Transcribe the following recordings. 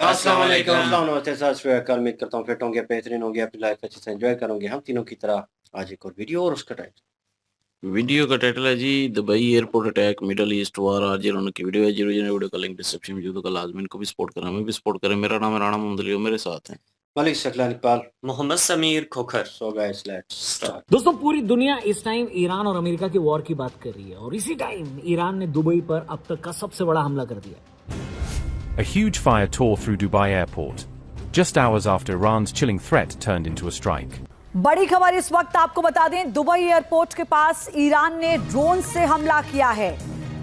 अस्सलाम वालेकुम। नमस्ते, सत श्री अकाल। उम्मीद करता हूँ फिट होंगे, बेहतरीन होंगे, अपनी लाइफ अच्छे से एंजॉय करोगे। हम तीनों की तरह आज एक और वीडियो और उसका टाइटल। वीडियो का टाइटल है जी Dubai airport attack middle east war. आज जिन्होंने की वीडियो है जीरो वीडियो का लिंक डिस्क्रिप्शन में मौजूद है। लाजमी इनको भी सपोर्ट करें, हमें भी सपोर्ट करें। मेरा नाम है राणा मोहम्मद अली और मेरे साथ हैं Malik Shaklan Iqbal, Mohammad Sameer Khokhar. So guys let's start. दोस्तों, पूरी दुनिया इस टाइम ईरान और अमेरिका की वॉर की बात कर रही है और इसी टाइम ईरान ने दुबई पर अब तक का सबसे बड़ा हमला कर दिया। A huge fire tore through Dubai airport, just hours after Iran's chilling threat turned into a strike. बड़ी खबर इस वक्त आपको बता दें, दुबई एयरपोर्ट के पास ईरान ने ड्रोन से हमला किया है।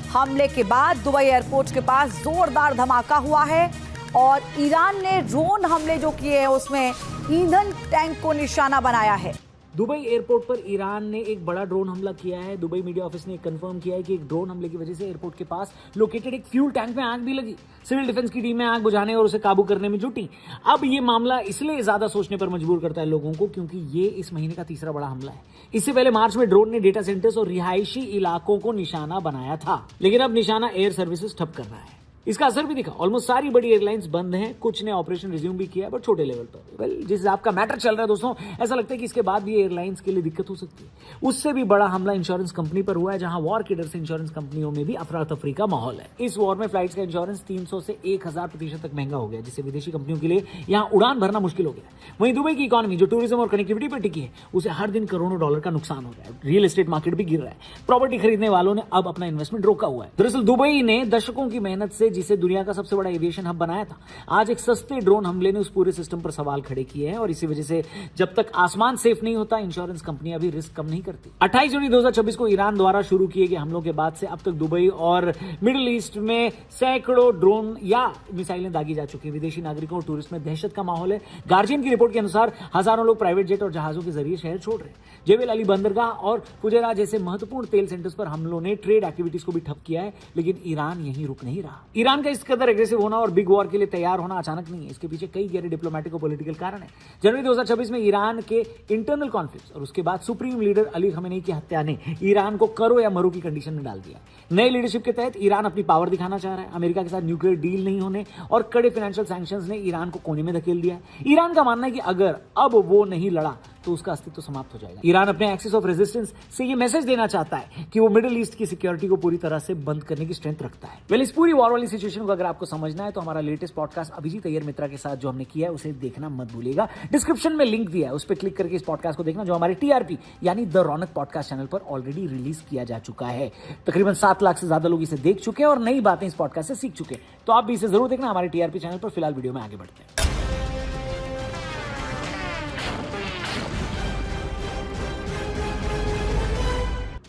हमले के बाद दुबई एयरपोर्ट के पास जोरदार धमाका हुआ है और ईरान ने ड्रोन हमले जो किए हैं उसमें ईंधन टैंक को निशाना बनाया है। दुबई एयरपोर्ट पर ईरान ने एक बड़ा ड्रोन हमला किया है। दुबई मीडिया ऑफिस ने कंफर्म किया है कि एक ड्रोन हमले की वजह से एयरपोर्ट के पास लोकेटेड एक फ्यूल टैंक में आग भी लगी। सिविल डिफेंस की टीमें आग बुझाने और उसे काबू करने में जुटी। अब ये मामला इसलिए ज्यादा सोचने पर मजबूर करता है लोगों को क्योंकि ये इस महीने का तीसरा बड़ा हमला है। इससे पहले मार्च में ड्रोन ने डेटा सेंटर्स और रिहायशी इलाकों को निशाना बनाया था, लेकिन अब निशाना एयर सर्विसेज ठप कर रहा है। इसका असर भी दिखा। ऑलमोस्ट सारी बड़ी एयरलाइंस बंद हैं, कुछ ने ऑपरेशन रिज्यूम भी किया है, बट छोटे लेवल पर। वेल, जिस हिसाब का मैटर चल रहा है दोस्तों, ऐसा लगता है कि इसके बाद भी एयरलाइंस के लिए दिक्कत हो सकती है। उससे भी बड़ा हमला इंश्योरेंस कंपनी पर हुआ है, जहां वॉर के डर से इंश्योरेंस कंपनियों में भी अफरा तफरी का माहौल है। इस वॉर में फ्लाइट्स का इंश्योरेंस 300 से 1000% तक महंगा हो गया, जिससे विदेशी कंपनियों के लिए यहां उड़ान भरना मुश्किल हो गया। वहीं दुबई की इकोनॉमी जो टूरिज्म और कनेक्टिविटी पर टिकी है, उसे हर दिन करोड़ों डॉलर का नुकसान हो रहा है। रियल एस्टेट मार्केट भी गिर रहा है। प्रॉपर्टी खरीदने वालों ने अब अपना इन्वेस्टमेंट रोका हुआ है। दरअसल दुबई ने दशकों की मेहनत से जिसे दुनिया का सबसे बड़ा एविएशन हब बनाया था, आज एक सस्ते ड्रोन हमले ने उस पूरे सिस्टम पर सवाल खड़े किए हैं और इसी वजह से जब तक आसमान सेफ नहीं होता, इंश्योरेंस कंपनियां भी रिस्क कम नहीं करती। 28 जून 2026 को ईरान द्वारा शुरू किए गए हमलों के बाद से अब तक दुबई और मिडिल ईस्ट में सैकड़ों ड्रोन या मिसाइलें दागी जा चुकी हैं। विदेशी नागरिकों और टूरिस्ट में दहशत का माहौल है। गार्जियन की रिपोर्ट के अनुसार हजारों लोग प्राइवेट जेट और जहाजों के जरिए शहर छोड़ रहे हैं। जेबेल अली बंदरगाह और फुजेरा जैसे महत्वपूर्ण तेल सेंटर्स पर हमलों ने ट्रेड एक्टिविटीज को भी ठप किया है, लेकिन ईरान यहीं रुक नहीं रहा। ईरान का इस कदर एग्रेसिव होना और बिग वॉर के लिए तैयार होना अचानक नहीं है। इसके पीछे कई गहरे डिप्लोमेटिक और पॉलिटिकल कारण है। जनवरी 2026 में ईरान के इंटरनल कॉन्फ्लिक्ट और उसके बाद सुप्रीम लीडर अली खमेनी की हत्या ने ईरान को करो या मरो की कंडीशन में डाल दिया। नए लीडरशिप के तहत ईरान अपनी पावर दिखाना चाह रहा है। अमेरिका के साथ न्यूक्लियर डील नहीं होने और कड़े फाइनेंशियल सैंक्शंस ने ईरान को कोने में धकेल दिया है। ईरान का मानना है कि अगर अब वो नहीं लड़ा तो उसका अस्तित्व समाप्त हो जाएगा। ईरान अपने एक्सिस ऑफ रेजिस्टेंस से ये मैसेज देना चाहता है कि वो मिडिल ईस्ट की सिक्योरिटी को पूरी तरह से बंद करने की स्ट्रेंथ रखता है। वेल, इस पूरी वॉर वाली सिचुएशन को अगर आपको समझना है तो हमारा लेटेस्ट पॉडकास्ट अभिजीत अय्यर मित्रा के साथ जो हमने किया है उसे देखना मत भूलिएगा। डिस्क्रिप्शन में लिंक दिया है, उस पर क्लिक करके इस पॉडकास्ट को देखना, जो हमारे टीआरपी यानी द रौनक पॉडकास्ट चैनल पर ऑलरेडी रिलीज किया जा चुका है। तकरीबन 7 लाख से ज्यादा लोग इसे देख चुके हैं और नई बातें इस पॉडकास्ट से सीख चुके हैं। तो आप भी इसे जरूर देखना हमारे टीआरपी चैनल पर। फिलहाल वीडियो में आगे बढ़ते हैं।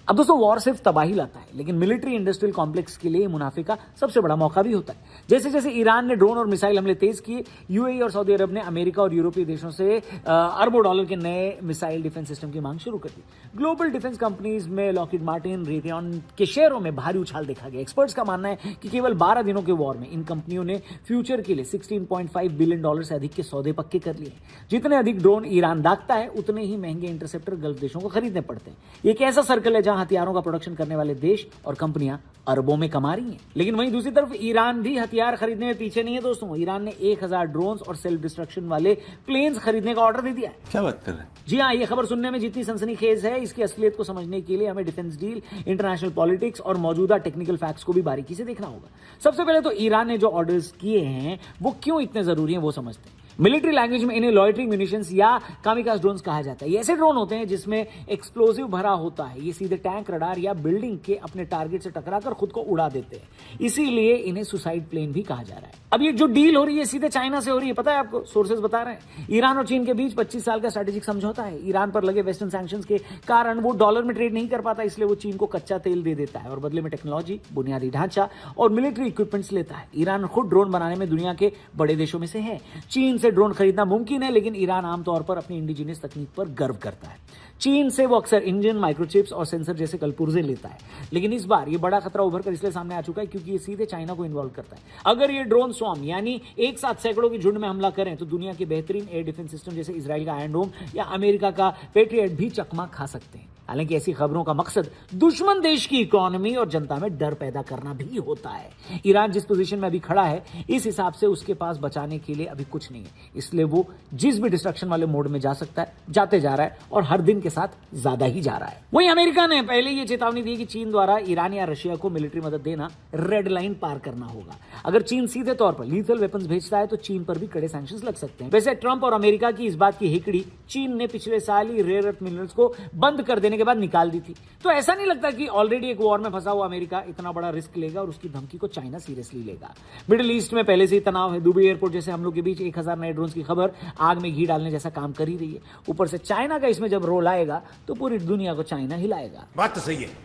अब दोस्तों, वॉर सिर्फ तबाही लाता है, लेकिन मिलिट्री इंडस्ट्रियल कॉम्प्लेक्स के लिए मुनाफे का सबसे बड़ा मौका भी होता है। जैसे जैसे ईरान ने ड्रोन और मिसाइल हमले तेज किए, यूएई और सऊदी अरब ने अमेरिका और यूरोपीय देशों से अरबों डॉलर के नए मिसाइल डिफेंस सिस्टम की मांग शुरू कर दी। ग्लोबल डिफेंस कंपनीज में लॉकहीड मार्टिन, रेथियॉन के शेयरों में भारी उछाल देखा गया। एक्सपर्ट्स का मानना है कि केवल 12 दिनों के वॉर में इन कंपनियों ने फ्यूचर के लिए $16.5 बिलियन से अधिक के सौदे पक्के कर लिए। जितने अधिक ड्रोन ईरान दागता है, उतने ही महंगे इंटरसेप्टर गल्फ देशों को खरीदने पड़ते हैं। एक ऐसा सर्कल है जहां हथियारों का प्रोडक्शन करने वाले देश और कंपनियां अरबों में कमा रही हैं। लेकिन वहीं दूसरी तरफ ईरान भी हथियार खरीदने में पीछे नहीं है दोस्तों। ईरान ने 1000 ड्रोन्स और सेल्फ डिस्ट्रक्शन वाले प्लेन्स खरीदने का ऑर्डर दे दिया है। क्या बात कर रहे हैं? जी हाँ, ये खबर सुनने में जितनी सनसनीखेज है, इसकी असलियत को समझने के लिए हमें डिफेंस डील, इंटरनेशनल पॉलिटिक्स और मौजूदा टेक्निकल फैक्ट्स को भी बारीकी से देखना होगा। सबसे पहले तो ईरान ने जो ऑर्डर्स किए हैं वो क्यों इतने जरूरी हैं वो समझते हैं। मिलिट्री लैंग्वेज में इन्हें लॉयटरिंग म्यूनिशंस या कामिकाज ड्रोन्स कहा जाता है। ये ऐसे ड्रोन होते हैं जिसमें एक्सप्लोसिव भरा होता है। ये सीधे टैंक, रडार या बिल्डिंग के अपने टारगेट से टकराकर खुद को उड़ा देते हैं। इसीलिए इन्हें सुसाइड प्लेन भी कहा जा रहा है। अब ये जो डील हो रही है सीधे चाइना से हो रही है, पता है आपको? सोर्सेज बता रहे हैं ईरान और चीन के बीच 25 साल का स्ट्रेटेजिक समझौता है। ईरान पर लगे वेस्टर्न सैंक्शंस के कारण वो डॉलर में ट्रेड नहीं कर पाता, इसलिए वो चीन को कच्चा तेल दे देता है और बदले में टेक्नोलॉजी, बुनियादी ढांचा और मिलिट्री इक्विपमेंट्स लेता है। ईरान खुद ड्रोन बनाने में दुनिया के बड़े देशों में से है। चीन से ड्रोन खरीदना मुमकिन है, लेकिन ईरान आमतौर पर अपनी इंडिजिनियस तकनीक पर गर्व करता है। चीन से वो अक्सर इंजन, माइक्रोचिप्स और सेंसर जैसे कलपुर्जे लेता है। लेकिन इस बार ये बड़ा खतरा उभर कर इसलिए सामने आ चुका है क्योंकि ये सीधे चाइना को इन्वॉल्व करता है। अगर ये ड्रोन स्वॉर्म यानी एक साथ सैकड़ों की झुंड में हमला करें तो दुनिया के बेहतरीन एयर डिफेंस सिस्टम जैसे इजराइल का आयरन डोम या अमेरिका का पेट्रियट भी चकमा खा सकते हैं। हालांकि ऐसी खबरों का मकसद दुश्मन देश की इकोनॉमी और जनता में डर पैदा करना भी होता है। ईरान जिस पोजीशन में अभी खड़ा है, इस हिसाब से उसके पास बचाने के लिए अभी कुछ नहीं है, इसलिए वो जिस भी डिस्ट्रक्शन वाले मोड में जा सकता है, जाते जा रहा है और हर दिन के साथ ज्यादा ही जा रहा है। वहीं अमेरिका ने पहले ये चेतावनी दी कि चीन द्वारा ईरान या रशिया को मिलिट्री मदद देना रेड लाइन पार करना होगा। अगर चीन सीधे तौर पर लीथल वेपन्स भेजता है तो चीन पर भी कड़े सैंक्शंस लग सकते हैं। वैसे ट्रंप और अमेरिका की इस बात की हिकड़ी चीन ने पिछले साल ही रेयर अर्थ मिनरल्स को बंद कर देने के बाद निकाल दी थी। तो ऐसा नहीं लगता कि ऑलरेडी एक वॉर में फंसा हुआ अमेरिका इतना बड़ा रिस्क लेगा और उसकी धमकी को चाइना सीरियसली लेगा। मिडिल ईस्ट में पहले से ही तनाव है। दुबई एयरपोर्ट जैसे हमलों के बीच 1000 नए ड्रोन्स की खबर आग में घी डालने जैसा काम कर ही रही है। ऊपर से चाइना का इसमें जब रोल आएगा तो पूरी दुनिया को चाइना हिलाएगा। बात तो सही है।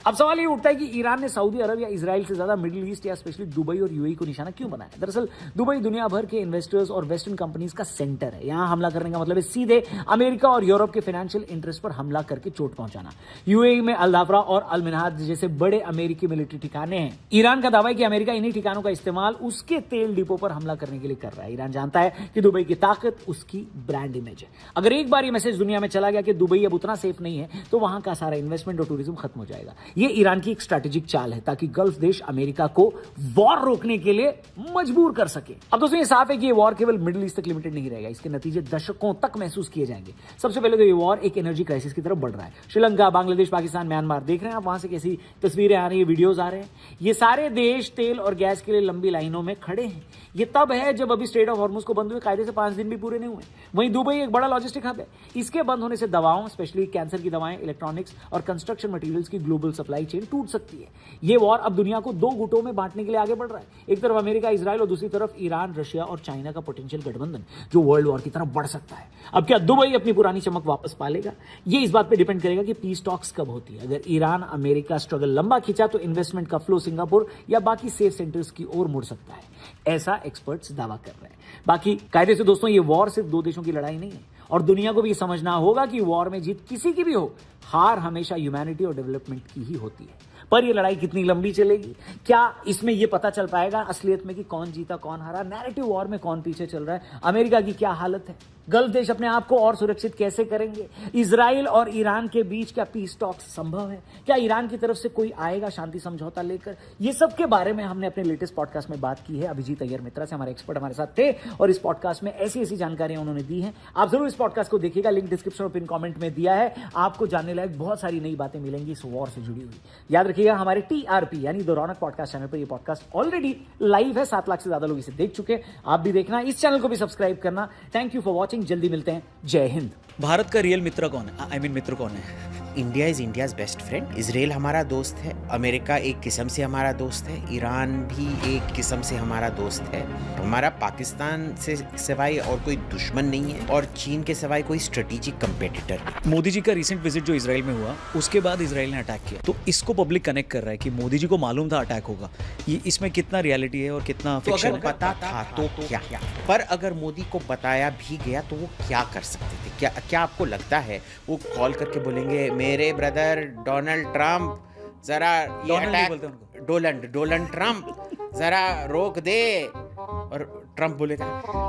अब सवाल ये उठता है कि ईरान ने सऊदी अरब या इजराइल से ज्यादा मिडिल ईस्ट या स्पेशली दुबई और यूएई को निशाना क्यों बनाया। दरअसल दुबई दुनिया भर के इन्वेस्टर्स और वेस्टर्न कंपनीज का सेंटर है। यहां हमला करने का मतलब है सीधे अमेरिका और यूरोप के फाइनेंशियल इंटरेस्ट पर हमला करके चोट पहुंचाना। यूएई में अल दाफरा और अल मिनहाद जैसे बड़े अमेरिकी मिलिट्री ठिकाने हैं। ईरान का दावा है कि अमेरिका इन्हीं ठिकानों का इस्तेमाल उसके तेल डिपो पर हमला करने के लिए कर रहा है। ईरान जानता है कि दुबई की ताकत उसकी ब्रांड इमेज है। अगर एक बार ये मैसेज दुनिया में चला गया कि दुबई अब उतना सेफ नहीं है तो वहां का सारा इन्वेस्टमेंट और टूरिज्म खत्म हो जाएगा। ये ईरान की एक स्ट्रैटेजिक चाल है ताकि गल्फ देश अमेरिका को वॉर रोकने के लिए मजबूर कर सके। अब दोस्तों ये साफ है कि ये वॉर केवल मिडिल ईस्ट तक लिमिटेड नहीं रहेगा, इसके नतीजे दशकों तक महसूस किए जाएंगे। सबसे पहले तो ये वॉर एक एनर्जी क्राइसिस की तरफ बढ़ रहा है। श्रीलंका, बांग्लादेश, पाकिस्तान, म्यांमार, देख रहे हैं आप वहां से कैसी तस्वीरें आ रही है, वीडियोज आ रहे हैं। ये सारे देश तेल और गैस के लिए लंबी लाइनों में खड़े हैं। ये तब है जब अभी स्ट्रेट ऑफ हॉर्मुज को बंद हुए कायदे से 5 दिन भी पूरे नहीं हुए। वहीं दुबई एक बड़ा लॉजिस्टिक हब है। इसके बंद होने से दवाओं, स्पेशली कैंसर की दवाएं, इलेक्ट्रॉनिक्स और कंस्ट्रक्शन मटेरियल्स की ग्लोबल सप्लाई चेन टूट सकती है। ये वॉर अब दुनिया को 2 गुटों में बांटने के लिए आगे बढ़ रहा है। एक तरफ अमेरिका, इजराइल और दूसरी तरफ ईरान, रशिया और चाइना का पोटेंशियल गठबंधन जो वर्ल्ड वॉर की तरफ बढ़ सकता है। अब क्या दुबई अपनी पुरानी चमक वापस पा लेगा? ये इस बात पे डिपेंड करेगा कि पीस टॉक्स कब होती है। अगर ईरान अमेरिका स्ट्रगल लंबा खींचा तो इन्वेस्टमेंट का फ्लो सिंगापुर या बाकी सेफ सेंटर्स की ओर मुड़ सकता है, ऐसा एक्सपर्ट्स दावा कर रहे हैं। बाकी कायदे से दोस्तों ये वॉर सिर्फ 2 देशों की लड़ाई नहीं है और दुनिया को भी समझना होगा कि वॉर में जीत किसी की भी हो, हार हमेशा ह्यूमैनिटी और डेवलपमेंट की ही होती है। पर ये लड़ाई कितनी लंबी चलेगी, क्या इसमें ये पता चल पाएगा असलियत में कि कौन जीता कौन हारा, नैरेटिव वॉर में कौन पीछे चल रहा है, अमेरिका की क्या हालत है, गल्फ देश अपने आप को और सुरक्षित कैसे करेंगे, इजराइल और ईरान के बीच क्या पीस टॉक्स संभव है, क्या ईरान की तरफ से कोई आएगा शांति समझौता लेकर, ये सब के बारे में हमने अपने लेटेस्ट पॉडकास्ट में बात की है। अभिजीत अय्यर मित्रा से हमारे एक्सपर्ट हमारे साथ थे और इस पॉडकास्ट में ऐसी ऐसी जानकारियां उन्होंने दी हैं। आप जरूर इस पॉडकास्ट को देखिएगा, लिंक डिस्क्रिप्शन और पिन कमेंट में दिया है। आपको जानने लायक बहुत सारी नई बातें मिलेंगी इस वॉर से जुड़ी हुई। याद रखिएगा हमारे TRP यानी द रौनक पॉडकास्ट चैनल पर ये पॉडकास्ट ऑलरेडी लाइव है, 7 लाख से ज्यादा लोग इसे देख चुके हैं। आप भी देखना, इस चैनल को भी सब्सक्राइब करना। थैंक यू फॉर वॉचिंग, जल्दी मिलते हैं। जय हिंद। भारत का रियल मित्र कौन है? आई मीन मित्र कौन है? India is India's best friend. Israel हमारा दोस्त है, अमेरिका एक किस्म से हमारा दोस्त है, ईरान भी एक किस्म से हमारा दोस्त है। हमारा पाकिस्तान से सिवाय और कोई दुश्मन नहीं है और चीन के सिवाय कोई स्ट्रेटेजिक कंपेटिटर नहीं। मोदी जी का रिसेंट विजिट जो इजराइल में हुआ, उसके बाद इजराइल ने अटैक किया, तो इसको पब्लिक कनेक्ट कर रहा है कि मोदी जी को मालूम था अटैक होगा। ये इसमें कितना रियलिटी है और कितना तो फिक्शन अगर है? पता था तो क्या, पर अगर मोदी को बताया भी गया तो वो क्या कर सकते थे? क्या आपको लगता है वो कॉल करके बोलेंगे मेरे ब्रदर डोनाल्ड ट्रम्प जरा ये डोनाल्ड नहीं अटैक, बोलते उनको। डोनाल्ड ट्रम्प जरा रोक दे, और ट्रम्प बोलेगा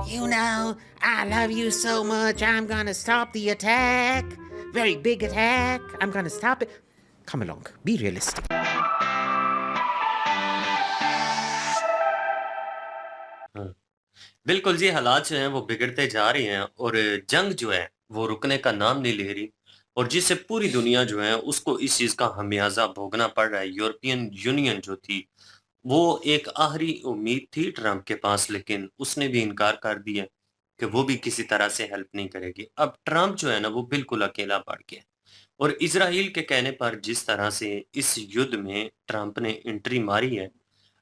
you know I love you so much, I am gonna stop the attack, very big attack, I am gonna stop it, come along, be realistic. बिल्कुल जी, हालात जो हैं वो बिगड़ते जा रही हैं और जंग जो है वो रुकने का नाम नहीं ले रही और जिससे पूरी दुनिया जो है उसको इस चीज़ का खमियाजा भोगना पड़ रहा है। यूरोपियन यूनियन जो थी वो एक आखिरी उम्मीद थी ट्रंप के पास, लेकिन उसने भी इनकार कर दिया कि वो भी किसी तरह से हेल्प नहीं करेगी। अब ट्रंप जो है ना वो बिल्कुल अकेला पड़ गया और इजराइल के कहने पर जिस तरह से इस युद्ध में ट्रंप ने एंट्री मारी है,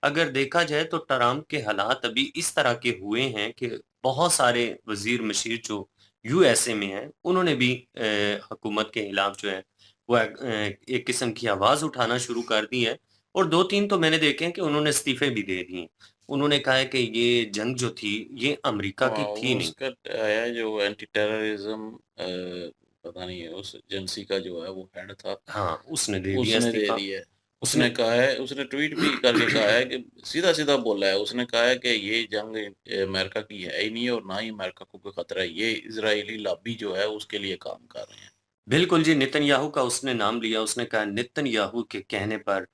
अगर देखा जाए तो ट्रंप के हालात अभी इस तरह के हुए हैं कि बहुत सारे वजीर मशीर जो यूएसए में हैं उन्होंने भी हुकूमत के खिलाफ जो है वो एक किस्म की आवाज़ उठाना शुरू कर दी है और 2-3 तो मैंने देखे हैं कि उन्होंने इस्तीफे भी दे दिए। उन्होंने कहा है कि ये जंग जो थी ये अमेरिका की थी नहीं। उसका आया जो एंटी टेररिज्म पता नहीं है उस एजेंसी का जो है वो हेड था, हाँ, उसने दे दिया उसने दे इस्तीफा। दिया है। उसने कहा है, उसने ट्वीट भी करके कहा है कि सीधा-सीधा बोला है, उसने कहा है कि ये जंग अमेरिका की है ही नहीं और ना ही अमेरिका को कोई खतरा है, ये इजरायली लॉबी जो है उसके लिए काम कर रहे हैं। बिल्कुल जी, नेतन्याहू का उसने नाम लिया, उसने कहा नेतन्याहू के कहने पर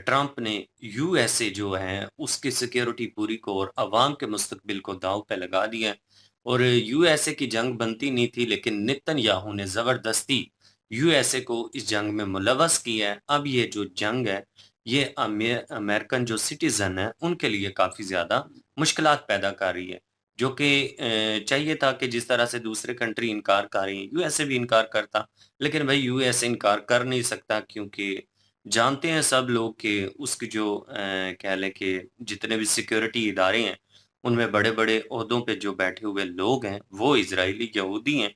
ट्रंप ने यूएसए जो है उसकी सिक्योरिटी पूरी को और अवाम के मुस्तकबिल को दांव पे लगा दिया है। और यूएसए की जंग बनती नहीं थी, लेकिन नेतन्याहू ने ज़बरदस्ती यूएसए को इस जंग में मुलव्वस किया है। अब ये जो जंग है, ये अमेरिकन जो सिटीज़न हैं, उनके लिए काफ़ी ज़्यादा मुश्किलात पैदा कर रही है। जो कि चाहिए था कि जिस तरह से दूसरे कंट्री इनकार कर रही हैं, यूएसए भी इनकार करता, लेकिन भाई यूएसए इनकार कर नहीं सकता, क्योंकि जानते हैं सब लोग कि उसकी जो कह लें कि जितने भी सिक्योरिटी इदारे हैं, उनमें बड़े-बड़े ओहदों पे जो बैठे हुए लोग हैं, वो इज़राइली यहूदी हैं,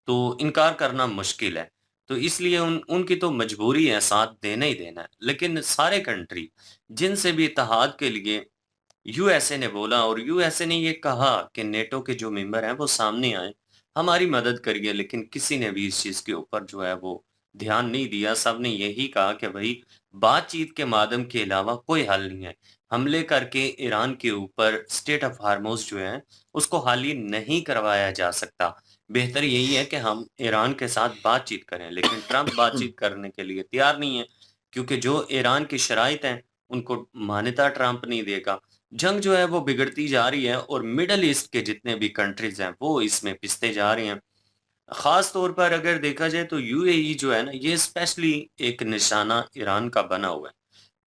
तो इनकार करना मुश्किल है। तो इसलिए उनकी तो मजबूरी है, साथ देना ही देना है। लेकिन सारे कंट्री जिनसे भी इत्तेहाद के लिए यूएसए ने बोला, और यूएसए ने ये कहा कि नेटो के जो मेंबर हैं वो सामने आए, हमारी मदद करिए, लेकिन किसी ने भी इस चीज़ के ऊपर जो है वो ध्यान नहीं दिया। सबने यही कहा कि भई बातचीत के माध्यम के अलावा कोई हल नहीं है। हमले करके ईरान के ऊपर स्टेट ऑफ हार्मोज़ जो है उसको खाली नहीं करवाया जा सकता। बेहतर यही है कि हम ईरान के साथ बातचीत करें, लेकिन ट्रंप बातचीत करने के लिए तैयार नहीं है, क्योंकि जो ईरान की शराइत हैं उनको मान्यता ट्रंप नहीं देगा। जंग जो है वो बिगड़ती जा रही है और मिडल ईस्ट के जितने भी कंट्रीज हैं वो इसमें पिसते जा रहे हैं। खास तौर पर अगर देखा जाए तो यूएई जो है ना, ये स्पेशली एक निशाना ईरान का बना हुआ है,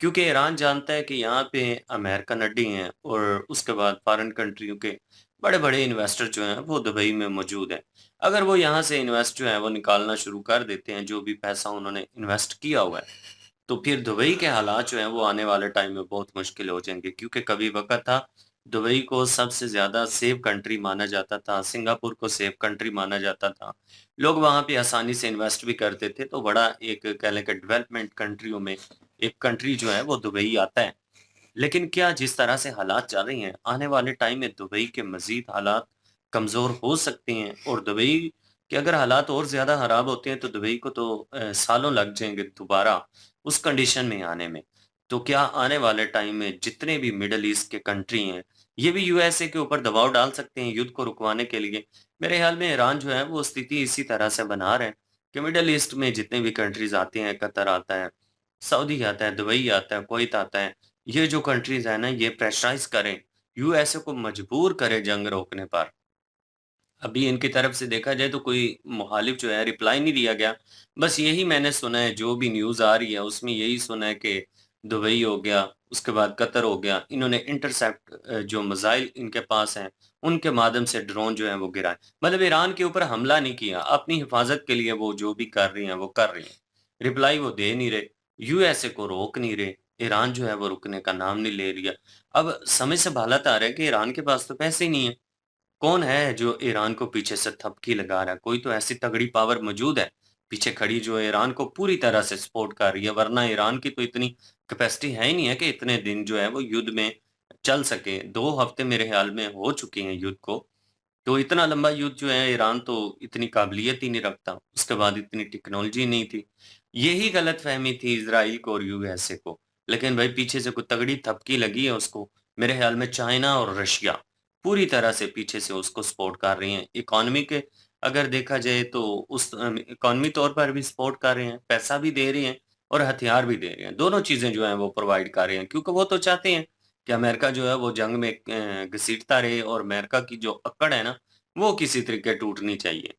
क्योंकि ईरान जानता है कि यहाँ पे अमेरिकन अड्डे हैं और उसके बाद फॉरेन कंट्रियों के बड़े-बड़े इन्वेस्टर जो हैं वो दुबई में मौजूद हैं। अगर वो यहाँ से इन्वेस्ट जो है वो निकालना शुरू कर देते हैं, जो भी पैसा उन्होंने इन्वेस्ट किया हुआ है, तो फिर दुबई के हालात जो हैं वो आने वाले टाइम में बहुत मुश्किल हो जाएँगे, क्योंकि कभी वक़्त था दुबई को सबसे ज़्यादा सेफ कंट्री माना जाता था, सिंगापुर को सेफ कंट्री माना जाता था। लोग वहाँ पे आसानी से इन्वेस्ट भी करते थे, तो बड़ा एक कह लें कि डेवलपमेंट कंट्रियों में एक कंट्री जो है वो दुबई आता है। लेकिन क्या जिस तरह से हालात चल रहे हैं, आने वाले टाइम में दुबई के मज़ीद हालात कमज़ोर हो सकते हैं, और दुबई के अगर हालात और ज़्यादा ख़राब होते हैं तो दुबई को तो सालों लग जाएँगे दोबारा उस कंडीशन में आने में। तो क्या आने वाले टाइम में जितने भी मिडल ईस्ट के कंट्री हैं, ये भी यूएसए के ऊपर दबाव डाल सकते हैं युद्ध को रुकवाने के लिए? मेरे ख़्याल में ईरान जो है वो स्थिति इसी तरह से बना रहे हैं कि मिडल ईस्ट में जितने भी कंट्रीज़ आते हैं, कतर आता है, सऊदी आता है, दुबई आता है, कुवैत आता है, ये जो कंट्रीज़ हैं ना, ये प्रेशराइज़ करें, यूएसए को मजबूर करें जंग रोकने पर। अभी इनकी तरफ से देखा जाए तो कोई मुखालिफ जो है रिप्लाई नहीं दिया गया। बस यही मैंने सुना है, जो भी न्यूज़ आ रही है उसमें यही सुना है कि दुबई हो गया, उसके बाद कतर हो गया, इन्होंने इंटरसेप्ट जो मिसाइल इनके पास हैं, उनके माध्यम से ड्रोन जो हैं वो गिराए। मतलब ईरान के ऊपर हमला नहीं किया, अपनी हिफाज़त के लिए वो जो भी कर रही हैं वो कर रही हैं। रिप्लाई वो दे नहीं रहे, यूएसए को रोक नहीं रहे, ईरान जो है वो रुकने का नाम नहीं ले रही है। अब समझ से बाहर आ रहा है कि ईरान के पास तो पैसे ही नहीं है। कौन है जो ईरान को पीछे से थपकी लगा रहा है? कोई तो ऐसी तगड़ी पावर मौजूद है, पीछे खड़ी जो ईरान को पूरी तरह से सपोर्ट कर रही है, वरना ईरान की तो इतनी कैपेसिटी है ही नहीं है कि इतने दिन जो है वो युद्ध में चल सके। 2 हफ्ते मेरे ख्याल में हो चुके हैं युद्ध को, तो इतना लंबा युद्ध जो है ईरान तो इतनी काबिलियत ही नहीं रखता, उसके बाद इतनी टेक्नोलॉजी नहीं थी। यही गलतफ़हमी थी इज़राइल को और यूएसए को, लेकिन भाई पीछे से कोई तगड़ी थपकी लगी है उसको। मेरे ख्याल में चाइना और रशिया पूरी तरह से पीछे से उसको सपोर्ट कर रही हैं। इकॉनमी के अगर देखा जाए तो उस इकॉनमी तौर पर भी सपोर्ट कर रहे हैं, पैसा भी दे रहे हैं और हथियार भी दे रहे हैं। दोनों चीज़ें जो हैं वो प्रोवाइड कर रहे हैं, क्योंकि वो तो चाहते हैं कि अमेरिका जो है वो जंग में घसीटता रहे, और अमेरिका की जो अक्कड़ है ना, वो किसी तरीके टूटनी चाहिए।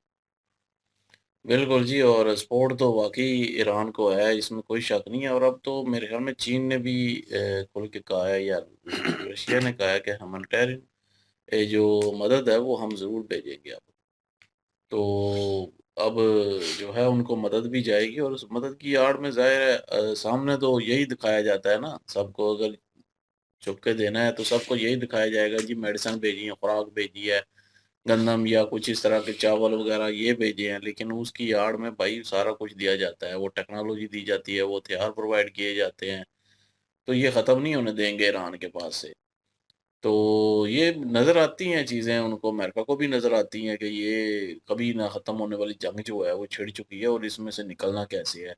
बिल्कुल जी, और सपोर्ट तो वाक़ई ईरान को है, इसमें कोई शक नहीं है। और अब तो मेरे ख़्याल में चीन ने भी खुल के कहा है, या रशिया ने कहा है कि ह्यूमैनिटेरियन जो मदद है वो हम ज़रूर भेजेंगे अब। तो अब जो है उनको मदद भी जाएगी, और उस मदद की आड़ में ज़ाहिर है सामने तो यही दिखाया जाता है ना, सबको अगर छुप के देना है तो सबको यही दिखाया जाएगा जी, मेडिसिन भेजी है, खुराक भेजी है, गंदम या कुछ इस तरह के चावल वगैरह ये भेजे हैं, लेकिन उसकी आड़ में भाई सारा कुछ दिया जाता है, वो टेक्नोलॉजी दी जाती है, वो हथियार प्रोवाइड किए जाते हैं, तो ये ख़त्म नहीं होने देंगे ईरान के पास से। तो ये नज़र आती हैं चीज़ें, उनको अमेरिका को भी नज़र आती हैं कि ये कभी ना ख़त्म होने वाली जंग जो है वो छिड़ चुकी है, और इसमें से निकलना कैसे है।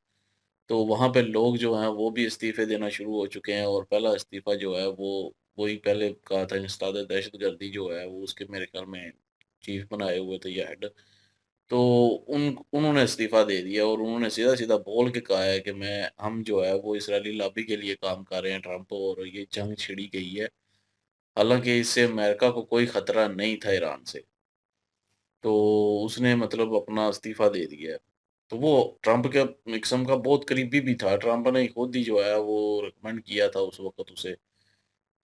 तो वहाँ पे लोग जो हैं वो भी इस्तीफ़े देना शुरू हो चुके हैं, और पहला इस्तीफ़ा जो है वो वही पहले कहा था, इंसदाद दहशतगर्दी जो है वो उसके मेरे ख़्याल में चीफ़ बनाए हुए थे या हेड। तो उन्होंने इस्तीफ़ा दे दिया और उन्होंने सीधा-सीधा बोल के कहा है कि हम जो है वो इज़रायली लॉबी के लिए काम कर रहे हैं ट्रम्प और ये जंग छिड़ी गई है। हालाँकि इससे अमेरिका को कोई खतरा नहीं था ईरान से। तो उसने मतलब अपना इस्तीफ़ा दे दिया है। तो वो ट्रम्प के एक किस्म का बहुत करीबी भी था। ट्रम्प ने खुद ही जो है वो रिकमेंड किया था उस वक़्त उसे।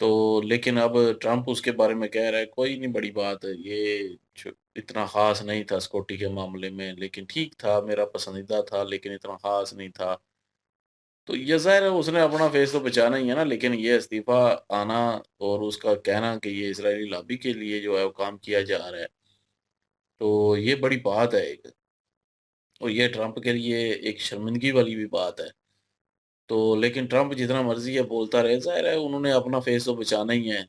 तो लेकिन अब ट्रम्प उसके बारे में कह रहा है कोई नहीं बड़ी बात है, ये इतना ख़ास नहीं था स्कॉटी के मामले में, लेकिन ठीक था, मेरा पसंदीदा था लेकिन इतना ख़ास नहीं था। तो ये ज़ाहिर है उसने अपना फेस तो बचाना ही है ना, लेकिन ये इस्तीफ़ा आना और उसका कहना कि ये इज़राइली लॉबी के लिए जो है वो काम किया जा रहा है, तो ये बड़ी बात है एक। और ये ट्रम्प के लिए एक शर्मिंदगी वाली भी बात है। तो लेकिन ट्रम्प जितना मर्ज़ी है बोलता रहे, ज़ाहिर है उन्होंने अपना फेस तो बचाना ही है।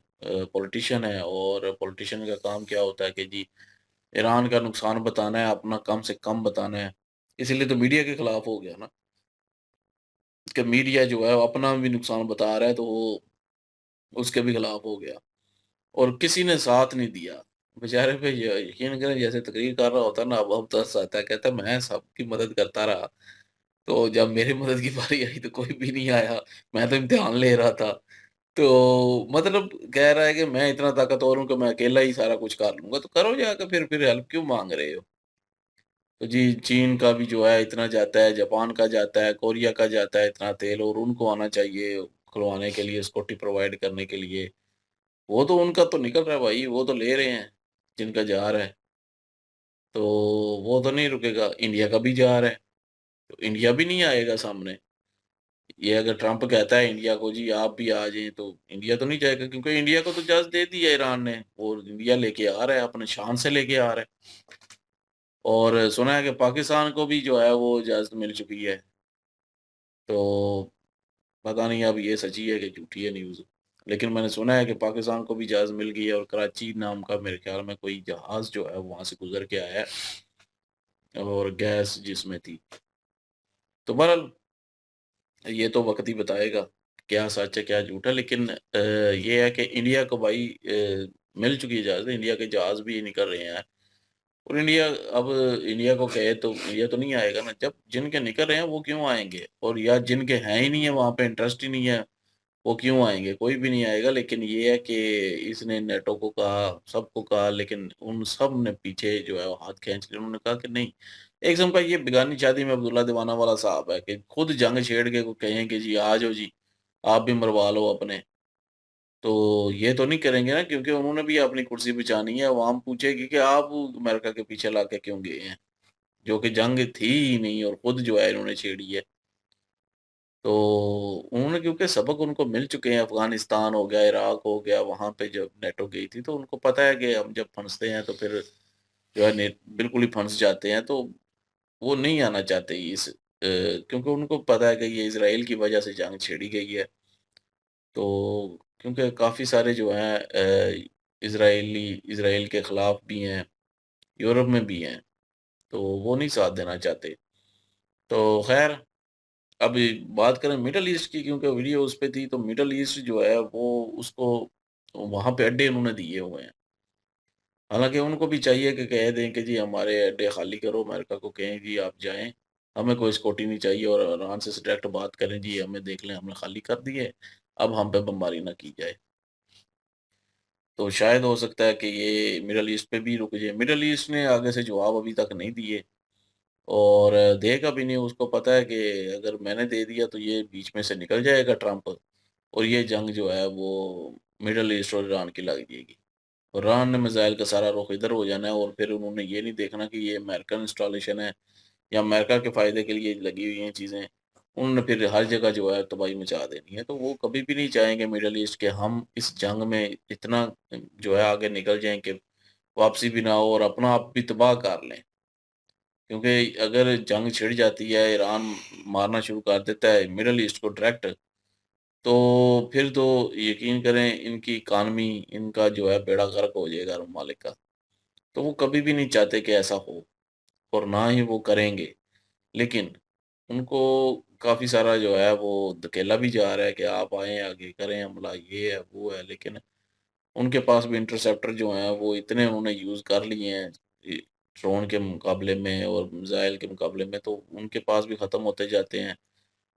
पॉलिटिशियन है और पॉलिटिशियन का काम क्या होता है कि जी ईरान का नुकसान बताना है, अपना कम से कम बताना है। इसीलिए तो मीडिया के खिलाफ हो गया ना, कि मीडिया जो है वो अपना भी नुकसान बता रहा है तो वो उसके भी खिलाफ हो गया और किसी ने साथ नहीं दिया। बेचारे पे यकीन करें जैसे तकरीर कर रहा होता है ना, अब तरस आता है, कहता है मैं सबकी मदद करता रहा, तो जब मेरी मदद की बारी आई तो कोई भी नहीं आया, मैं तो इम्तिहान ले रहा था। तो मतलब कह रहा है कि मैं इतना ताकतवर हूँ कि मैं अकेला ही सारा कुछ कर लूँगा, तो करो जाके फिर हेल्प क्यों माँग रहे हो? तो जी चीन का भी जो है इतना जाता है, जापान का जाता है, कोरिया का जाता है इतना तेल और उनको आना चाहिए खुलवाने के लिए, सिक्योरिटी प्रोवाइड करने के लिए। वो तो उनका तो निकल रहा है भाई, वो तो ले रहे हैं, जिनका जा रहा है। तो वो तो नहीं रुकेगा, इंडिया का भी जा रहा है, तो इंडिया भी नहीं आएगा सामने। ये अगर ट्रम्प कहता है इंडिया को जी आप भी आ जाएँ तो इंडिया तो नहीं जाएगा क्योंकि इंडिया को तो इजाज़त दे दी है ईरान ने और इंडिया लेके आ रहा है, अपने शान से लेके आ रहा है। और सुना है कि पाकिस्तान को भी जो है वो इजाज़त मिल चुकी है। तो पता नहीं अब ये सच्ची है कि झूठी है न्यूज़। लेकिन मैंने सुना है कि पाकिस्तान को भी इजाज़त मिल गई है और कराची नाम का मेरे ख़्याल में कोई जहाज़ जो है वहाँ से गुज़र के आया है और गैस जिसमें थी। तो बहरहाल ये तो वक़्त ही बताएगा, क्या सच है, क्या झूठ है। लेकिन ये है कि इंडिया को भाई मिल चुकी है इजाज़त, इंडिया के जहाज़ भी निकल रहे हैं और अब इंडिया को कहे तो इंडिया तो नहीं आएगा ना, जब जिनके निकल रहे हैं वो क्यों आएँगे? और या जिनके हैं ही नहीं है, वहाँ पे इंटरेस्ट ही नहीं है, वो क्यों आएँगे? कोई भी नहीं आएगा। लेकिन ये है कि इसने नेटो को कहा, सबको कहा, लेकिन उन सब ने पीछे जो है वो हाथ खींच के उन्होंने कहा कि नहीं। एक किस्म का ये बेगानी शादी में अब्दुल्ला दीवाना वाला साहब है कि खुद जंग छेड़ के को कहें कि जी आ जाओ जी, आप भी मरवा लो अपने। तो ये तो नहीं करेंगे ना क्योंकि उन्होंने भी अपनी कुर्सी बचानी है, अवाम पूछेगी कि आप अमेरिका के पीछे लाके क्यों गए हैं? जो कि जंग थी ही नहीं और खुद जो है इन्होंने छेड़ी है। तो उन्होंने क्योंकि सबक उनको मिल चुके हैं, अफ़गानिस्तान हो गया, इराक हो गया, वहाँ पे जब नेटो गई थी तो उनको पता है कि हम जब फँसते हैं तो फिर जो है ने बिल्कुल ही फँस जाते हैं, तो वो नहीं आना चाहते क्योंकि उनको पता है कि ये इज़राइल की वजह से जंग छेड़ी गई है। तो क्योंकि काफ़ी सारे जो हैं इज़राइल के खिलाफ भी हैं, यूरोप में भी हैं, तो वो नहीं साथ देना चाहते। तो ख़ैर अभी बात करें मिडल ईस्ट की क्योंकि वीडियो उस पे थी, तो मिडल ईस्ट जो है वो उसको वहाँ पे अड्डे उन्होंने दिए हुए हैं। हालाँकि उनको भी चाहिए कि कह दें कि जी हमारे अड्डे खाली करो, अमेरिका को कहें जी आप जाएँ, हमें कोई सिक्योरिटी नहीं चाहिए और ईरान से डायरेक्ट बात करें जी हमें देख लें हमने खाली कर दिए, अब हम पे बमबारी ना की जाए। तो शायद हो सकता है कि ये मिडल ईस्ट पे भी रुक जाए। मिडल ईस्ट ने आगे से जवाब अभी तक नहीं दिए और देगा भी नहीं, उसको पता है कि अगर मैंने दे दिया तो ये बीच में से निकल जाएगा ट्रम्प और ये जंग जो है वो मिडल ईस्ट और ईरान की लग जाएगी। और ईरान ने मिसाइल का सारा रुख इधर हो जाना है और फिर उन्होंने ये नहीं देखना कि ये अमेरिकन इंस्टॉलेशन है या अमेरिका के फ़ायदे के लिए लगी हुई हैं चीज़ें। उन्होंने फिर हर जगह जो है तबाही मचा देनी है। तो वो कभी भी नहीं चाहेंगे मिडल ईस्ट के हम इस जंग में इतना जो है आगे निकल जाएँ कि वापसी भी ना हो और अपना आप भी तबाह कर लें। क्योंकि अगर जंग छिड़ जाती है, ईरान मारना शुरू कर देता है मिडल ईस्ट को डायरेक्ट, तो फिर तो यकीन करें इनकी इकॉनमी, इनका जो है बेड़ा गर्क हो जाएगा ममालिक का। तो वो कभी भी नहीं चाहते कि ऐसा हो और ना ही वो करेंगे। लेकिन उनको काफ़ी सारा जो है वो धकेला भी जा रहा है कि आप आएँ, आगे करें हमला, ये है, वो है। लेकिन उनके पास भी इंटरसेप्टर जो हैं वो इतने उन्होंने यूज़ कर लिए हैं, ड्रोन के मुकाबले में और मिसाइल के मुकाबले में, तो उनके पास भी ख़त्म होते जाते हैं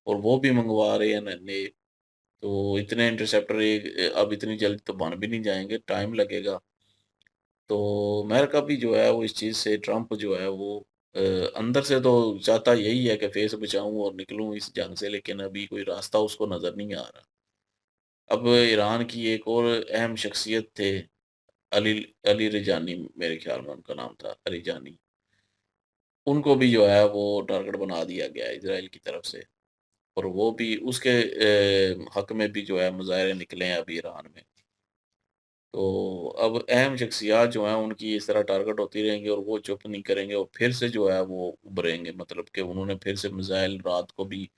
और वो भी मंगवा रहे हैं नए। तो इतने इंटरसेप्टर अब इतनी जल्दी तो बन भी नहीं जाएंगे, टाइम लगेगा। तो अमेरिका भी जो है वो इस चीज़ से, ट्रम्प जो है वो अ, अंदर से तो चाहता यही है कि फेस बचाऊं और निकलूं इस जंग से, लेकिन अभी कोई रास्ता उसको नज़र नहीं आ रहा। अब ईरान की एक और अहम शख्सियत थे, अली अली रिजानी, मेरे ख्याल में उनका नाम था रिजानी। उनको भी जो है वो टारगेट बना दिया गया है इसराइल की तरफ से, और वो भी उसके हक में भी जो है मुजाहरे निकले हैं अभी ईरान में। तो अब अहम शख्सियात जो हैं उनकी इस तरह टारगेट होती रहेंगी और वो चुप नहीं करेंगे और फिर से जो है वो उभरेंगे, मतलब कि उन्होंने फिर से मिसाइल रात को भी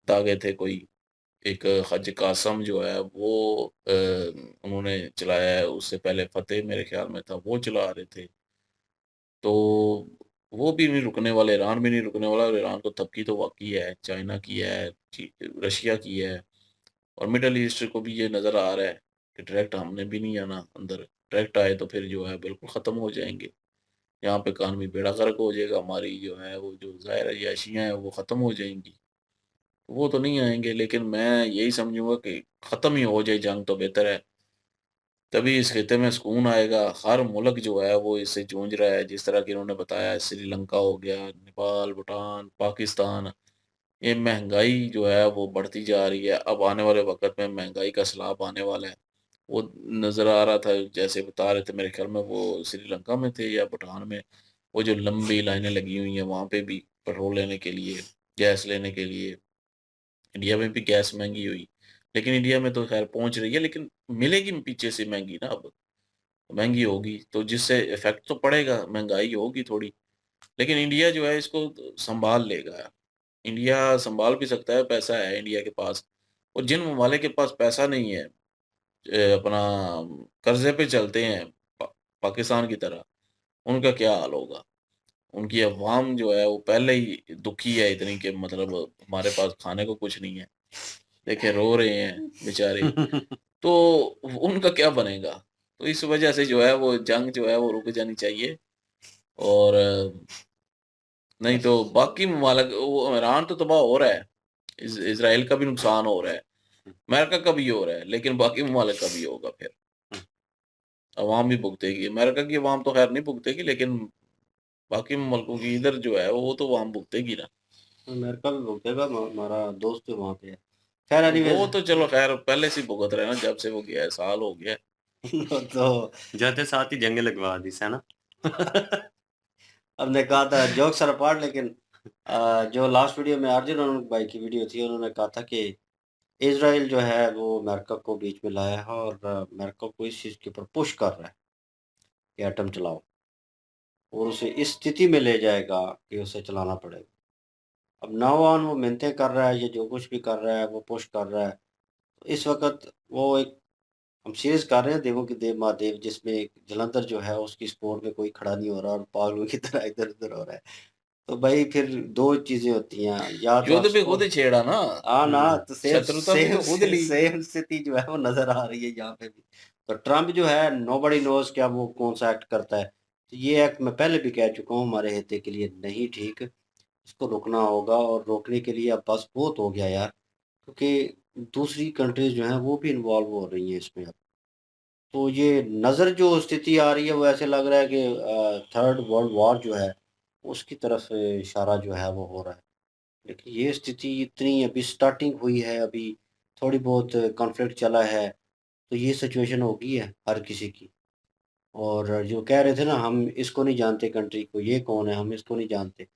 दागे थे कोई। एक हज कासम जो है वो उन्होंने चलाया है, उससे पहले फतेह मेरे ख्याल में था, वो चला रहे थे। तो वो भी नहीं रुकने वाले, ईरान भी नहीं रुकने वाला, और ईरान को तबकी तो वाक़ई है, चाइना की है, रशिया की है, और मिडल ईस्ट को भी ये नज़र आ रहा है कि डायरेक्ट हमने भी नहीं आना अंदर। डायरेक्ट आए तो फिर जो है बिल्कुल ख़त्म हो जाएँगे। यहाँ पे कानूनी बेड़ा गर्क हो जाएगा, हमारी जो है वो जो ज़ाहिर अय्याशियाँ हैं वो ख़त्म हो जाएँगी। वो तो नहीं आएँगे, लेकिन मैं यही समझूँगा कि ख़त्म ही हो जाए जंग तो बेहतर है। तभी इस खित्ते में सुकून आएगा। हर मुल्क जो है वो इससे जूझ रहा है, जिस तरह कि इन्होंने बताया, श्रीलंका हो गया, नेपाल, भूटान, पाकिस्तान। ये महँगाई जो है वो बढ़ती जा रही है। अब आने वाले वक़्त में महँगाई का सैलाब आने वाला है। वो नज़र आ रहा था, जैसे बता रहे थे, मेरे ख़्याल में वो श्रीलंका में थे या भूटान में, वो जो लंबी लाइनें लगी हुई हैं वहाँ पे भी पेट्रोल लेने के लिए, गैस लेने के लिए। इंडिया में भी गैस महँगी हुई, लेकिन इंडिया में तो ख़ैर पहुँच रही है, लेकिन मिलेगी पीछे से महँगी ना अब। महँगी होगी तो जिससे इफ़ेक्ट तो पड़ेगा, महँगाई होगी थोड़ी, लेकिन इंडिया जो है इसको सँभाल लेगा। इंडिया सँभाल भी सकता है, पैसा है इंडिया के पास। और जिन ममालिक के पास पैसा नहीं है, अपना कर्ज़े पे चलते हैं पा पाकिस्तान की तरह, उनका क्या हाल होगा? उनकी अवाम जो है वो पहले ही दुखी है इतनी कि मतलब हमारे पास खाने को कुछ नहीं है। देखें रो रहे हैं बेचारे, तो उनका क्या बनेगा? तो इस वजह से जो है वो जंग जो है वो रुक जानी चाहिए, और नहीं तो बाकी ममालिक, वो ईरान तो तबाह हो रहा है, इज़राइल का भी नुकसान हो रहा है, अमेरिका का भी हो रहा है, लेकिन बाकी ममालिक का भी होगा फिर। अवाम भी भुगतेगी, अमेरिका की अवाम तो खैर नहीं भुगतेगी, लेकिन बाकी मुल्कों की इधर जो है वो तो अवाम भुगतेगी ना। अमेरिका भी भुगतेगा, हमारा दोस्त भी वहाँ पे है। खैर वो एनीवेज तो चलो खैर पहले से ही भुगत रहे हैं ना, जब से वो गया है, साल हो गया है। तो जाते साथ ही जंग लगवा दी है ना। हमने कहा था जोक्स आर अपार्ट, लेकिन जो लास्ट वीडियो में अर्जुन रौनक भाई की वीडियो थी, उन्होंने कहा था कि इसराइल जो है वो अमेरिका को बीच में लाया है और अमेरिका को इस चीज़ के ऊपर पुश कर रहा है कि एटम चलाओ, और उसे इस स्थिति में ले जाएगा कि उसे चलाना पड़ेगा। अब नाउ ऑन वो मिन्नतें कर रहा है, ये जो कुछ भी कर रहा है वो पुश कर रहा है। तो इस वक़्त वो एक हम सीरीज़ कर रहे हैं देवों के देव महादेव, जिसमें एक जलंधर जो है उसकी सपोर्ट में कोई खड़ा नहीं हो रहा और पागलों की तरह इधर-उधर हो रहा है। तो भाई फिर 2 चीज़ें होती हैं, या तो आप युद्ध भी खुद सपोर्ट ही छेड़ा ना, हाँ ना, तो सेम शत्रुता भी सेम तो खुद ली। सेम स्थिति जो है वो नज़र आ रही है यहाँ पे भी। तो ट्रम्प जो है नोबडी नोज़ क्या वो कौन-सा एक्ट करता है। तो ये एक्ट मैं पहले भी कह चुका हूँ, हमारे हित के लिए नहीं ठीक। इसको रोकना होगा, और रोकने के लिए अब बस बहुत हो गया यार, क्योंकि दूसरी कंट्रीज़ जो हैं वो भी इन्वॉल्व हो रही हैं इसमें अब। तो ये नज़र जो स्थिति आ रही है वो ऐसे लग रहा है कि थर्ड वर्ल्ड वॉर जो है उसकी तरफ इशारा जो है वो हो रहा है। लेकिन ये स्थिति इतनी अभी स्टार्टिंग हुई है, अभी थोड़ी बहुत कॉन्फ्लिक्ट चला है, तो ये सिचुएशन हो गई है हर किसी की। और जो कह रहे थे ना, हम इसको नहीं जानते कंट्री को, ये कौन है, हम इसको नहीं जानते।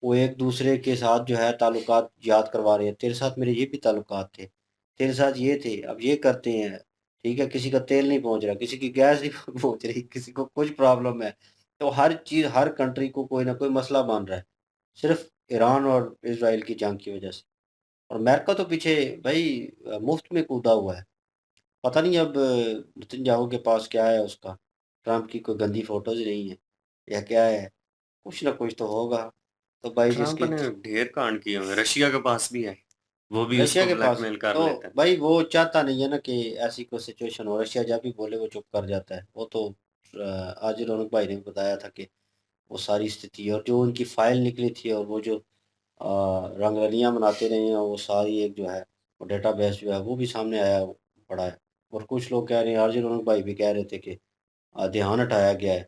वो एक-दूसरे के साथ जो है ताल्लुकात याद करवा रहे हैं, तेरे साथ मेरे ये भी ताल्लुकात थे, तेरे साथ ये थे, अब ये करते हैं, ठीक है? किसी का तेल नहीं पहुँच रहा, किसी की गैस नहीं पहुँच रही, किसी को कुछ प्रॉब्लम है। तो हर चीज़, हर कंट्री को कोई ना कोई मसला बन रहा है, सिर्फ़ ईरान और इज़राइल की जंग की वजह से। और अमेरिका तो पीछे भई मुफ़्त में कूदा हुआ है। पता नहीं अब नेतन्याहू के पास क्या है उसका, ट्रम्प की कोई गंदी फ़ोटोज़ नहीं है या क्या है? कुछ ना कुछ तो होगा। तो भाई ट्रम्प जिसकी ने ढेर कांड किए हुए हैं, रशिया के पास भी है, वो भी रशिया उसको के पास, ब्लैकमेल कर तो लेता है। भाई वो चाहता नहीं है ना कि ऐसी कोई सिचुएशन हो। रशिया जब भी बोले वो चुप कर जाता है। वो तो आज रौनक भाई ने भी बताया था कि वो सारी स्थिति और जो उनकी फ़ाइल निकली थी और वो जो रंगरलियाँ मनाते रहे हैं, वो सारी एक जो है वो डेटाबेस जो है वो भी सामने आया पड़ा है। और कुछ लोग कह रहे हैं, आरजे रौनक भाई भी कह रहे थे कि ध्यान हटाया गया है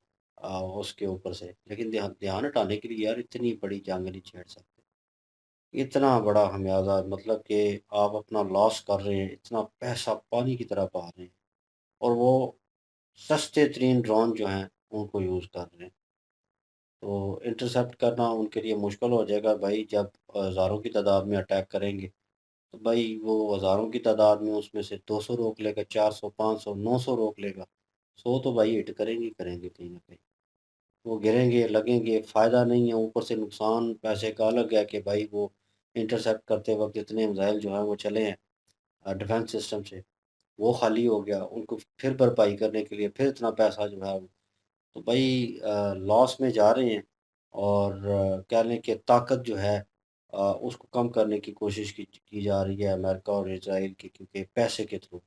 उसके ऊपर से। लेकिन ध्यान हटाने के लिए यार इतनी बड़ी जंग नहीं छेड़ सकते। इतना बड़ा खमियाज़ा, मतलब कि आप अपना लॉस कर रहे हैं, इतना पैसा पानी की तरह बहा रहे हैं और वो सस्ते तरीन ड्रोन जो हैं उनको यूज़ कर रहे हैं। तो इंटरसेप्ट करना उनके लिए मुश्किल हो जाएगा भाई, जब हज़ारों की तादाद में अटैक करेंगे। तो भाई वो हज़ारों की तादाद में उसमें से 200 रोक लेगा, 400, 500, 900 रोक लेगा। 100 तो भाई हिट करेंगे ही करेंगे कहीं न कहीं। वो गिरेंगे, लगेंगे, फ़ायदा नहीं है, ऊपर से नुकसान पैसे का अलग है कि भाई वो इंटरसेप्ट करते वक़्त इतने मिसाइल जो हैं वो चले हैं डिफेंस सिस्टम से, वो खाली हो गया। उनको फिर भरपाई करने के लिए फिर इतना पैसा जो है, तो भाई लॉस में जा रहे हैं। और कह लें कि ताकत जो है उसको कम करने की कोशिश की जा रही है अमेरिका और इज़राइल की, क्योंकि पैसे के थ्रू।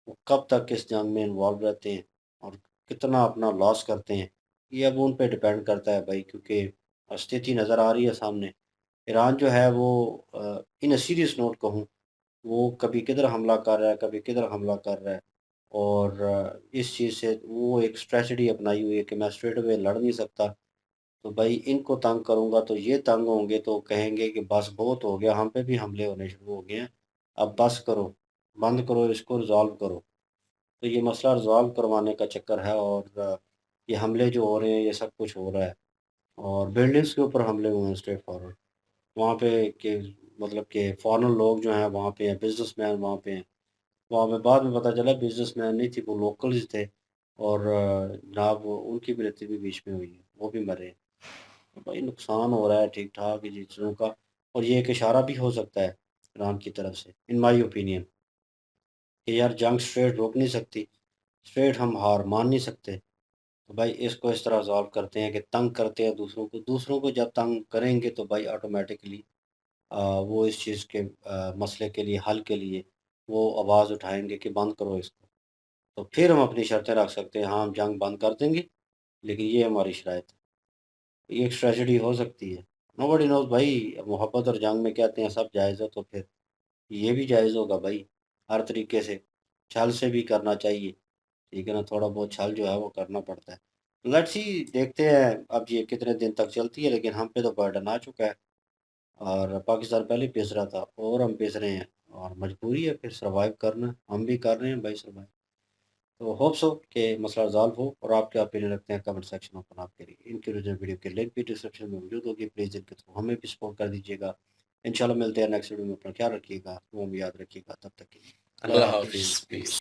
वो कब तक इस जंग में इन्वॉल्व रहते हैं और कितना अपना लॉस करते हैं, ये अब उन पे डिपेंड करता है भाई, क्योंकि स्थिति नज़र आ रही है सामने। ईरान जो है वो इन अ सीरियस नोट कहूँ, वो कभी किधर हमला कर रहा है, कभी किधर हमला कर रहा है। और इस चीज़ से वो एक स्ट्रैटेजी अपनाई हुई है कि मैं स्ट्रेट अवे लड़ नहीं सकता, तो भाई इनको तंग करूँगा तो ये तंग होंगे, तो कहेंगे कि बस बहुत हो गया, हम पे भी हमले होने शुरू हो गए हैं, अब बस करो, बंद करो, इसको रिज़ॉल्व करो। तो ये मसला रिज़ॉल्व करवाने का चक्कर है और ये हमले जो हो रहे हैं, ये सब कुछ हो रहा है और बिल्डिंग्स के ऊपर हमले हुए हैं स्ट्रेट फॉरवर्ड। वहाँ पे के मतलब कि फ़ॉरेन लोग जो हैं वहाँ पे हैं, बिज़नेसमैन वहाँ पे हैं। वहाँ पे बाद में पता चला बिज़नेसमैन नहीं थे, वो लोकल्स थे और जनाब उनकी मृत्यु भी बीच में हुई है, वो भी मरे हैं। तो भाई नुकसान हो रहा है ठीक-ठाक ही चीज़ों का और ये एक इशारा भी हो सकता है ईरान की तरफ से, इन माय ओपिनियन, कि यार जंग स्ट्रेट रोक नहीं सकती, स्ट्रेट हम हार मान नहीं सकते। तो भाई इसको इस तरह सॉल्व करते हैं कि तंग करते हैं दूसरों को जब तंग करेंगे तो भाई ऑटोमेटिकली वो इस चीज़ के मसले के लिए, हल के लिए वो आवाज़ उठाएँगे कि बंद करो इसको। तो फिर हम अपनी शर्तें रख सकते हैं, हाँ, हम जंग बंद कर देंगे, लेकिन ये हमारी शराइत है। ये एक ट्रेजेडी हो सकती है। नोबडी नोज़ भाई, मोहब्बत और जंग में कहते हैं सब जायज़ है, तो फिर ये भी जायज़ होगा भाई, हर तरीके से। छल से भी करना चाहिए, ठीक है ना? थोड़ा बहुत छल जो है वो करना पड़ता है। लेट्स सी, देखते हैं अब ये कितने दिन तक चलती है, लेकिन हम पे तो बर्डन आ चुका है और पाकिस्तान पहले ही पिस रहा था और हम पिस रहे हैं और मजबूरी है फिर सर्वाइव करना। हम भी कर रहे हैं भाई सर्वाइव। तो होप सो कि मसला रिज़ॉल्व हो और आप क्या ओपिनियन रखते हैं कमेंट सेक्शन ओपन आपके लिए। इनकी ओरिजिनल वीडियो के लिंक भी डिस्क्रिप्शन में मौजूद होगी, प्लीज़ इनके थ्रू हमें भी सपोर्ट कर दीजिएगा। इंशाल्लाह मिलते हैं नेक्स्ट वीडियो में, अपना ख्याल रखिएगा, दुआ में याद रखिएगा, तब तक के लिए अल्लाह अल्लाह हाफ़िज़, हाफ़िज़। पीस।